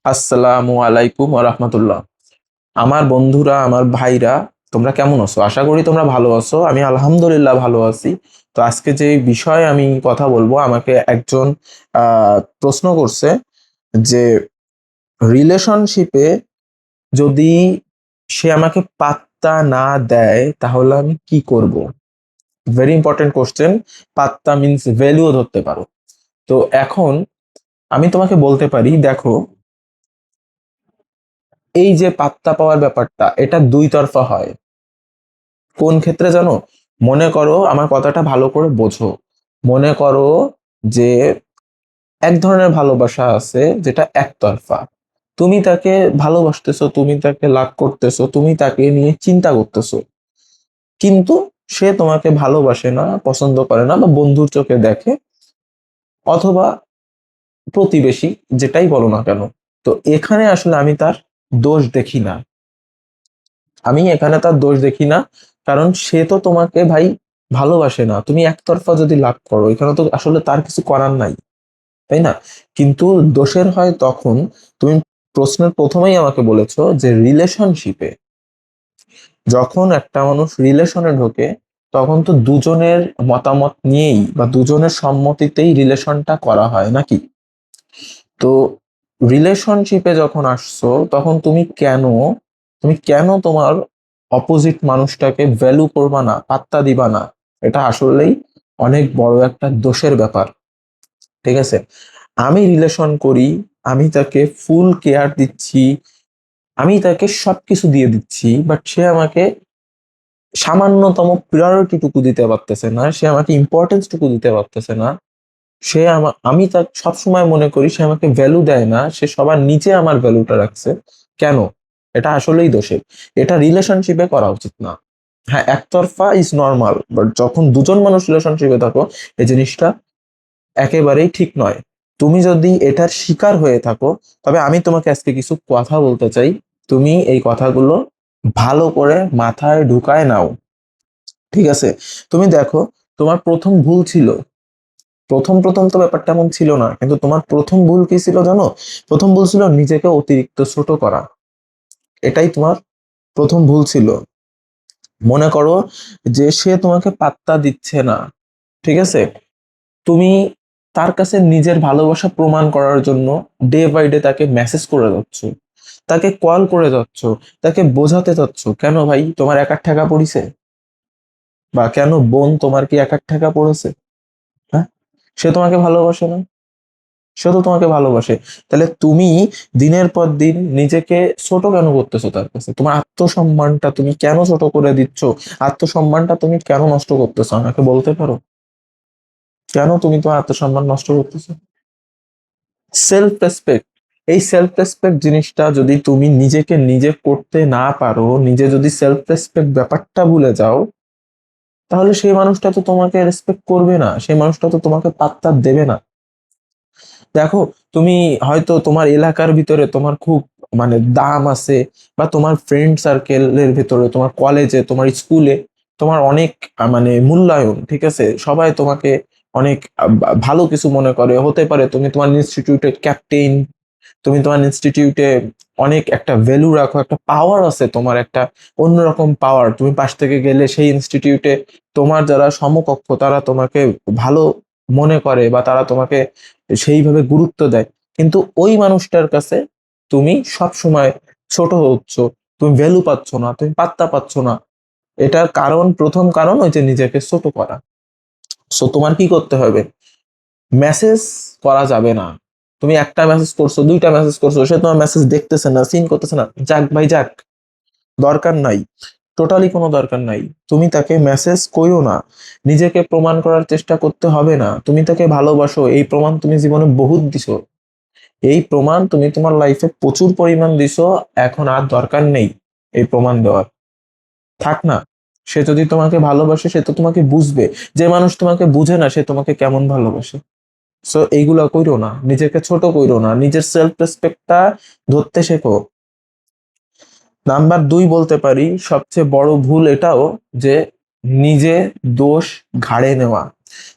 আসসালামু আলাইকুম রাহমাতুল্লাহ। আমার বন্ধুরা, আমার ভাইরা, তোমরা কেমন আছো? আশা করি তোমরা ভালো আছো। আমি আলহামদুলিল্লাহ ভালো আছি। তো আজকে যে বিষয়ে আমি কথা বলবো, আমাকে একজন প্রশ্ন করছে যে রিলেশনশিপে যদি সে আমাকে পাত্তা না দেয় তাহলে আমি কি করব। Very important question. পাত্তা মিন্স ভ্যালুও ধরতে পারো। তো এখন আমি তোমাকে বলতে পারি, দেখো, এই যে পাত্তা পাওয়ার ব্যাপারটা, এটা দুই তরফা হয়। কোন ক্ষেত্রে জানো? মনে করো, আমার কথাটা ভালো করে বোঝো। মনে করো যে এক ধরনের ভালোবাসা আছে যেটা একতরফা। তুমি তাকে ভালোবাসতেছো, তুমি তাকে লাভ করতেছো, তুমি তাকে নিয়ে চিন্তা করতেছো, কিন্তু সে তোমাকে ভালোবাসে না, পছন্দ করে না, বা বন্ধুর চোখে দেখে, অথবা প্রতিবেশী, যেটাই বলো না কেন। তো এখানে আসলে আমি তার দোষ দেখি না। আমি এখানে তার দোষ দেখি না, কারণ সে তো তোমাকে ভাই ভালোবাসে না। তুমি একতরফা যদি লাভ করো, এখানে তো আসলে তার কিছু করার নাই, তাই না? কিন্তু দোষের হয় তখন, তুমি প্রশ্নের প্রথমেই আমাকে বলেছো যে রিলেশনশিপে যখন একটা মানুষ রিলেশনে ঢোকে, তখন তো দুজনের মতামত নিয়েই বা দুজনের সম্মতিতেই রিলেশনটা করা হয় নাকি? তো রিলেশনশিপে যখন আসছো, তখন তুমি কেন তোমার অপোজিট মানুষটাকে ভ্যালু করবা না, পাত্তা দিবা না? এটা আসলেই অনেক বড় একটা দোষের ব্যাপার। ঠিক আছে? আমি রিলেশন করি, আমি তাকে ফুল কেয়ার দিচ্ছি, আমি তাকে সবকিছু দিয়ে দিচ্ছি, বাট সে আমাকে সামান্যতম প্রায়োরিটি টুকু দিতে পারতেছে না, সে আমাকে ইম্পর্টেন্স টুকু দিতে পারতেছে না। আমি তাকে সবসময় মনে করি সে আমাকে ভ্যালু দেয় না, সে সবার নিচে আমার ভ্যালুটা রাখছে। কেন? এটা আসলেই দোষের। এটা রিলেশনশিপে করা উচিত না। হ্যাঁ, একতরফা ইজ নর্মাল, বাট যখন দুজন মানুষ রিলেশনশিপে থাকো, এই জিনিসটা একেবারেই ঠিক নয়। তুমি যদি এটার শিকার হয়ে থাকো, তবে আমি তোমাকে আজকে কিছু কথা বলতে চাই। তুমি এই কথাগুলো ভালো করে মাথায় ঢুকায় নাও। ঠিক আছে? তুমি দেখো, তোমার প্রথম ভুল ছিল। প্রথম প্রথম তো ব্যাপারটা এমন ছিল না, কিন্তু তোমার প্রথম ভুল কি ছিল জানো? প্রথম ভুল ছিল নিজেকে অতিরিক্ত ছোট করা। এটাই তোমার প্রথম ভুল ছিল। মনে করো যে সে তোমাকে পাত্তা দিচ্ছে না, ঠিক আছে? তুমি তার কাছে নিজের ভালোবাসা প্রমাণ করার জন্য ডে বাই ডে তাকে মেসেজ করে যাচ্ছ, তাকে কল করে যাচ্ছ, তাকে বোঝাতে যাচ্ছ। কেন ভাই, তোমার একার ঠেকা পড়িছে? বা কেন বোন, তোমার কি একার ঠেকা পড়েছে? হ্যাঁ, সে তোমাকে ভালোবাসে না, সে তো তোমাকে ভালোবাসে। তাহলে তুমি দিনের পর দিন নিজেকে ছোট কেন করতেছো তার কাছে? তোমার আত্মসম্মানটা তুমি কেন ছোট করে দিচ্ছ? আত্মসম্মানটা তুমি কেন নষ্ট করতেছো, আমাকে বলতে পারো? কেন তুমি তোমার আত্মসম্মান নষ্ট করতেছো? সেলফ রেসপেক্ট, এই সেলফ রেসপেক্ট জিনিসটা যদি তুমি নিজেকে নিজে করতে না পারো, নিজে যদি সেলফ রেসপেক্ট ব্যাপারটা ভুলে যাও, তাহলে সেই মানুষটা তো তোমাকে রেসপেক্ট করবে না, সেই মানুষটা তো তোমাকে পাত্তা দেবে না। দেখো, তুমি হয়তো তোমার এলাকার ভিতরে তোমার খুব দাম আছে, বা তোমার ফ্রেন্ড সার্কেলের ভিতরে, তোমার কলেজে, তোমার স্কুলে তোমার অনেক মূল্যায়ন, ঠিক আছে? সবাই তোমাকে অনেক ভালো কিছু মনে করে। হতে পারে তুমি তোমার ইনস্টিটিউটের ক্যাপ্টেন, তুমি তোমার ইনস্টিটিউটে অনেক একটা ভ্যালু রাখো, একটা পাওয়ার আছে তোমার, একটা অন্যরকম পাওয়ার। তুমি পাশ থেকে গেলে সেই ইনস্টিটিউটে তোমার যারা সমকক্ষ তারা তোমাকে ভালো মনে করে, বা তারা তোমাকে সেইভাবে গুরুত্ব দেয়। কিন্তু ওই মানুষটার কাছে তুমি সব সময় ছোট হচ্ছ, তুমি ভ্যালু পাচ্ছ না, তুমি পাত্তা পাচ্ছ না। এটার কারণ, প্রথম কারণ ওই যে নিজেকে ছোট করা। সো তোমার কি করতে হবে? মেসেজ করা যাবে না। তুমি একটা মেসেজ করছো, দুইটা মেসেজ করছো, সে তোমার মেসেজ দেখতেছে না, সিন করতেছে না, যাক ভাই যাক, দরকার নাই, টোটালি কোনো দরকার নাই। তুমি তাকে মেসেজ কইও না। নিজেকে প্রমাণ করার চেষ্টা করতে হবে না। তুমি তাকে ভালোবাসো, এই প্রমাণ তুমি জীবনে বহুত দিছো। এই প্রমাণ তুমি তোমার লাইফে প্রচুর পরিমাণ দিছো। এখন আর দরকার নেই এই প্রমাণ দেওয়ার। থাক না। সে যদি তোমাকে ভালোবাসে, সে তো তোমাকে বুঝবে। যে মানুষ তোমাকে বুঝে না, সে তোমাকে কেমন ভালোবাসে? সো এইগুলা কইরো না, নিজেকে ছোট কইরো না, নিজের সেলফ রেসপেক্টটা ধরতে শেখো। নাম্বার দুই বলতে পারি, সবচেয়ে বড় ভুল এটাও, যে নিজে দোষ ঘাড়ে নেওয়া।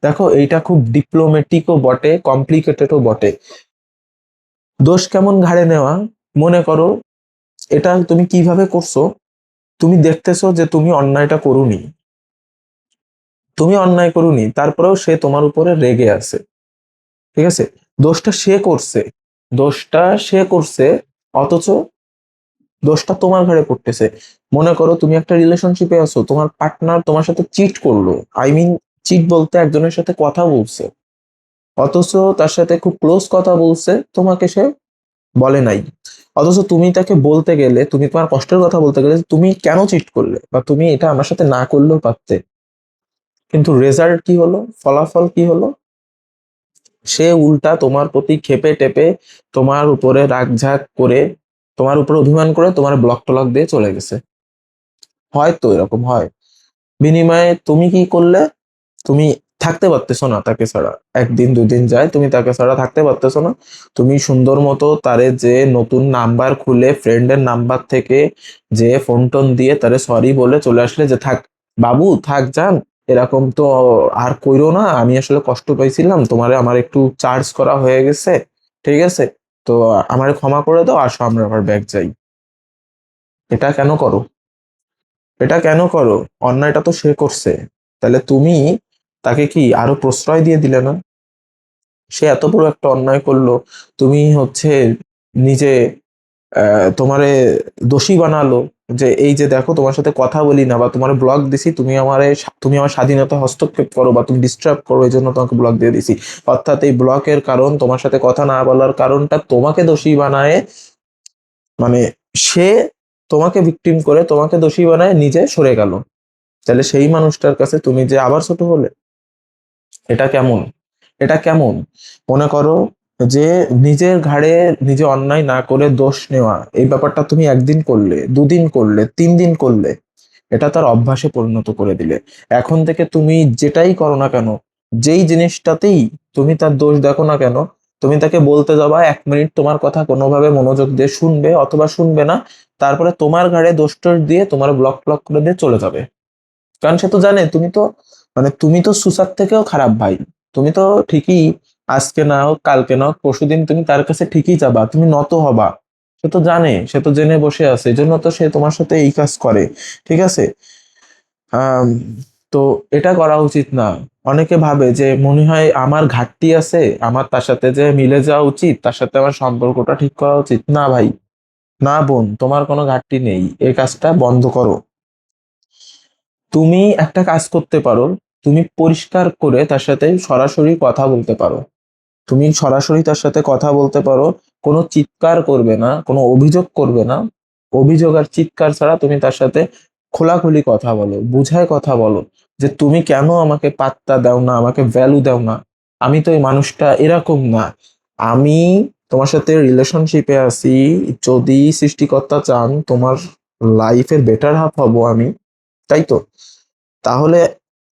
দেখো, এইটা খুব ডিপ্লোম্যাটিকও বটে, কমপ্লিকেটেডও বটে। দোষ কেমন ঘাড়ে নেওয়া? মনে করো এটা তুমি কিভাবে করছো, তুমি দেখতেছো যে তুমি অন্যায়টা করুনি, তুমি অন্যায় করুনি, তারপরেও সে তোমার উপরে রেগে আছে। ঠিক আছে, দোষটা সে করছে, দোষটা সে করছে, অথচ দোষটা তোমার ঘাড়ে পড়তেছে। মনে করো তুমি একটা রিলেশনশিপে আছো, তোমার পার্টনার তোমার সাথে চিট করলো, আই মিন চিট বলতে একজনের সাথে কথা বলছে, অথচ তার সাথে খুব ক্লোজ কথা বলছে, তোমাকে সে বলে নাই। অথচ তুমি তাকে বলতে গেলে, তুমি তোমার কষ্টের কথা বলতে গেলে যে তুমি কেন চিট করলে, বা তুমি এটা আমার সাথে না করলেও পারতে, কিন্তু রেজাল্ট কি হলো, ফলাফল কি হলো? সে উল্টা তোমার প্রতি ক্ষেপে টেপে, তোমার উপরে রাগঝাগ করে, তোমার উপরে অভিমান করে তোমার ব্লক টলক দিয়ে চলে গেছে। হয়তো এরকম হয়। বিনিময়ে তুমি কি করলে? তুমি থাকতে পারতেছো না তাকে ছাড়া, একদিন দুদিন যায় তুমি তাকে ছাড়া থাকতে পারতেছো না, তুমি সুন্দর মতো তারে যে নতুন নাম্বার খুলে ফ্রেন্ডের নাম্বার থেকে যে ফোন টোন দিয়ে তারে সরি বলে চলে আসলে, যে থাক বাবু থাক যান, এরকম তো আর কইরো না, আমি আসলে কষ্ট পাইছিলাম, তোমারে আমার একটু চার্জ করা হয়ে গেছে, ঠিক আছে, তো আমারে ক্ষমা করে দাও, আসো আমরা আবার ব্যাগ যাই। এটা কেন করো? এটা কেন করো? অন্যায়টা তো সে করছে, তাহলে তুমি তাকে কি আরো প্রশ্রয় দিয়ে দিলে না? সে এত বড় একটা অন্যায় করলো, তুমি হচ্ছে নিজে তোমারে দোষী বানালো, যে এই যে দেখো তোমার সাথে কথা বলি না বা তোমার ব্লক দিছি, তুমি আমার স্বাধীনতা হস্তক্ষেপ করো বা তুমি ডিস্টার্ব করো, এই জন্য তোমাকে ব্লক দিয়ে দিছি। অর্থাৎ এই ব্লকের কারণ, তোমার সাথে কথা না বলার কারণটা তোমাকে দোষী বানায়, মানে সে তোমাকে ভিকটিম করে তোমাকে দোষী বানায় নিজে সরে গেল। তাহলে সেই মানুষটার কাছে তুমি যে আবার ছোট হলে, এটা কেমন? এটা কেমন? মনে করো যে নিজের ঘাড়ে নিজে অন্যায় না করে দোষ নেওয়া, এই ব্যাপারটা তুমি একদিন করলে, দুদিন করলে, 3 দিন করলে, এটা তার অভ্যাসে পরিণত করে দিলে। এখন থেকে তুমি যেটাই করো না কেন, যেই জিনিসটাতেই তুমি তার দোষ দেখো না কেন, তুমি তাকে বলতে যাবা, 1 মিনিট তোমার কথা কোনোভাবে মনোযোগ দিয়ে শুনবে অথবা শুনবে না, তারপরে তোমার ঘাড়ে দোষ টোষ দিয়ে তোমার ব্লক ট্লক করে দিয়ে চলে যাবে। কারণ সে তো জানে তুমি তো, মানে তুমি তো সুসার থেকেও খারাপ ভাই। তুমি তো ঠিকই আজকে না হোক কালকে না হোক পরশুদিন তুমি তার কাছে ঠিকই যাবা, তুমি নত হবা। সে তো জানে, সে তো জেনে বসে আছে, এই জন্য তো সে তোমার সাথে এই কাজ করে। ঠিক আছে। আম, তো এটা করা উচিত না। অনেকে ভাবে যে মনে হয় আমার ঘাটতি আছে, আমার তার সাথে যে মিলে যাওয়া উচিত, তার সাথে আমার সম্পর্কটা ঠিক করা উচিত। না ভাই, না বোন, তোমার কোনো ঘাটতি নেই, এই কাজটা বন্ধ করো। তুমি একটা কাজ করতে পারো, তুমি পরিষ্কার করে তার সাথে সরাসরি কথা বলতে পারো, তুমি সরাসরি তার সাথে কথা বলতে পারো, কোনো চিৎকার করবে না, কোনো অভিযোগ করবে না। অভিযোগ আর চিৎকার ছাড়া তুমি তার সাথে খোলাখুলি কথা বলো, বুঝায় কথা বলো, যে তুমি কেন আমাকে পাত্তা দাও না, আমাকে ভ্যালু দাও না, আমি তো এই মানুষটা এরকম না, আমি তোমার সাথে রিলেশনশিপে আছি, যদি সৃষ্টিকর্তা চান তোমার লাইফের বেটার হাফ হব আমি, তাই তো, তাহলে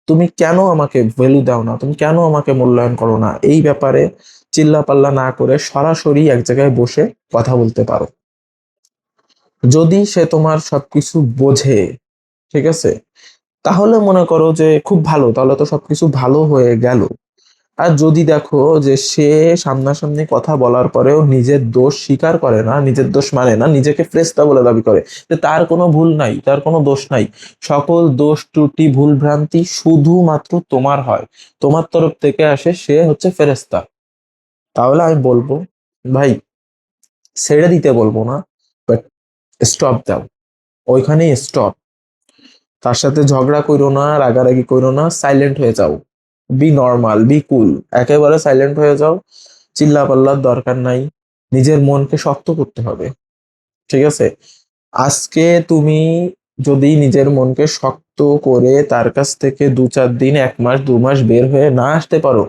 তুমি কেন আমাকে ভ্যালু দাও না, তুমি কেন আমাকে মূল্যায়ন করো না, এই ব্যাপারে চিল্লাপাল্লা না করে সরাসরি এক জায়গায় বসে কথা বলতে পারো। যদি সে তোমার সবকিছু বোঝে, ঠিক আছে, তাহলে মনে করো যে খুব ভালো, তাহলে তো সবকিছু ভালো হয়ে গেল। আর যদি দেখো যে সে সামনাসামনি কথা বলার পরেও নিজের দোষ স্বীকার করে না, নিজের দোষ মানে না, নিজেকে ফ্রেস্তা বলে দাবি করে, যে তার কোনো ভুল নাই, তার কোনো দোষ নাই, সকল দোষ ত্রুটি ভুল ভ্রান্তি শুধুমাত্র তোমার হয়, তোমার তরফ থেকে আসে, সে হচ্ছে ফেরেস্তা, তাহলে আমি বলবো ভাই, ছেড়ে দিতে বলবো না, বাট স্টপ দাও, ওইখানেই স্টপ। তার সাথে ঝগড়া কইরো না, রাগারাগি কইরো না, সাইলেন্ট হয়ে যাও, বি নর্মাল, বি কুল, একেবারে সাইলেন্ট হয়ে যাও, চিল্লা পাল্লার দরকার নাই, নিজের মনকে শক্ত করতে হবে। ঠিক আছে। আজকে তুমি যদি নিজের মনকে শক্ত করে তার কাছ থেকে 2-4 দিন, 1 মাস 2 মাস বের হয়ে না আসতে পারো,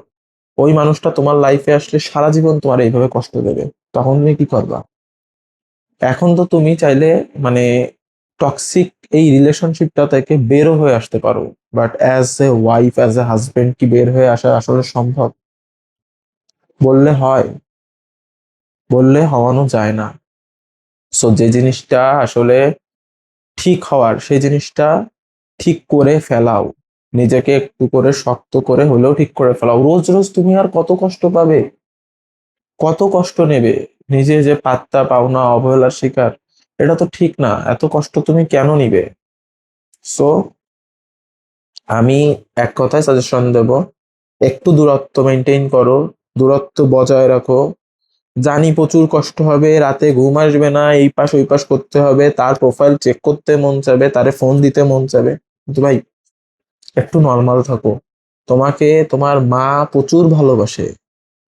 ওই মানুষটা তোমার লাইফে আসলে সারা জীবন তোমার এইভাবে কষ্ট দেবে। তখন তুমি কি করবা? এখন তো তুমি চাইলে, মানে টক্সিক এই রিলেশনশিপটা থেকে বেরো হয়ে আসতে পারো, but as a wife, as a husband কি বের হয়ে আসা আসলে সম্ভব? বললে হয়? বললে হওয়ানো যায় না। সো যে জিনিসটা আসলে ঠিক হওয়ার, সেই জিনিসটা ঠিক করে ফেলাও, নিজেকে একটু করে শক্ত করে হলেও ঠিক করে ফেলাও। রোজ রোজ তুমি আর কত কষ্ট পাবে, কত কষ্ট নেবে? নিজে যে পাত্তা পাও না, অবহেলার শিকার, এটা তো ঠিক না। এত কষ্ট তুমি কেন নিবে? সো আমি এক কথায় সাজেশন দেব, একটু দূরত্ব মেনটেন করো, দূরত্ব বজায় রাখো। জানি প্রচুর কষ্ট হবে, রাতে ঘুম আসবে না, এই পাশ ওই পাশ করতে হবে, তার প্রোফাইল চেক করতে মন চাবে, তারে ফোন দিতে মন চাবে, কিন্তু ভাই একটু নর্মাল থাকো। তোমাকে তোমার মা প্রচুর ভালোবাসে,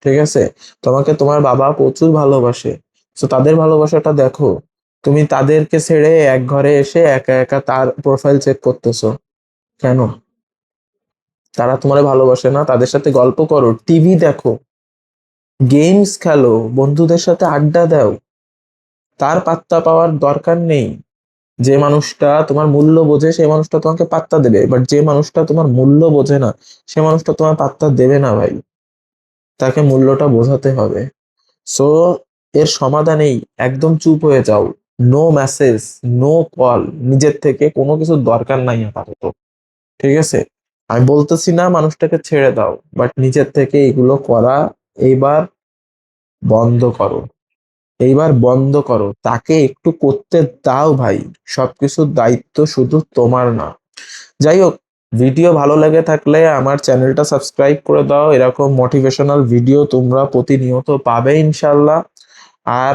ঠিক আছে? তোমাকে তোমার বাবা প্রচুর ভালোবাসে। তো তাদের ভালোবাসাটা দেখো। তুমি তাদেরকে ছেড়ে এক ঘরে এসে একা একা তার প্রোফাইল চেক করতেছো কেন? তারা তোমার ভালোবাসে না? তাদের সাথে গল্প করো, টিভি দেখো, গেমস খেলো, বন্ধুদের সাথে আড্ডা দাও। তার পাত্তা পাওয়ার দরকার নেই। যে মানুষটা তোমার মূল্য বোঝে সেই মানুষটা তোমাকে পাত্তা দেবে, বাট যে মানুষটা তোমার মূল্য বোঝে না সে মানুষটা তোমার পাত্তা দেবে না ভাই। তাকে মূল্যটা বোঝাতে হবে। সো এর সমাধানেই একদম চুপ হয়ে যাও। নো মেসেজ, নো কল, নিজের থেকে কোনো কিছুর দরকার নাই আপাতত, ঠিক আছে? আমি বলতেছি না মানুষটাকে ছেড়ে দাও, বাট নিজের থেকে এগুলো করা এইবার বন্ধ করো। এইবার বন্ধ করো, তাকে একটু করতে দাও ভাই। সবকিছুর দায়িত্ব শুধু তোমার না। যাই হোক, ভিডিও ভালো লেগে থাকলে আমার চ্যানেলটা সাবস্ক্রাইব করে দাও। এরকম মোটিভেশনাল ভিডিও তোমরা প্রতিনিয়ত পাবে ইনশাল্লাহ। আর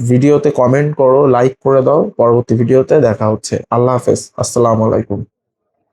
ভিডিওতে কমেন্ট করো, লাইক করে দাও। পরবর্তী ভিডিওতে দেখা হচ্ছে। আল্লাহ হাফেজ, আসসালামু আলাইকুম।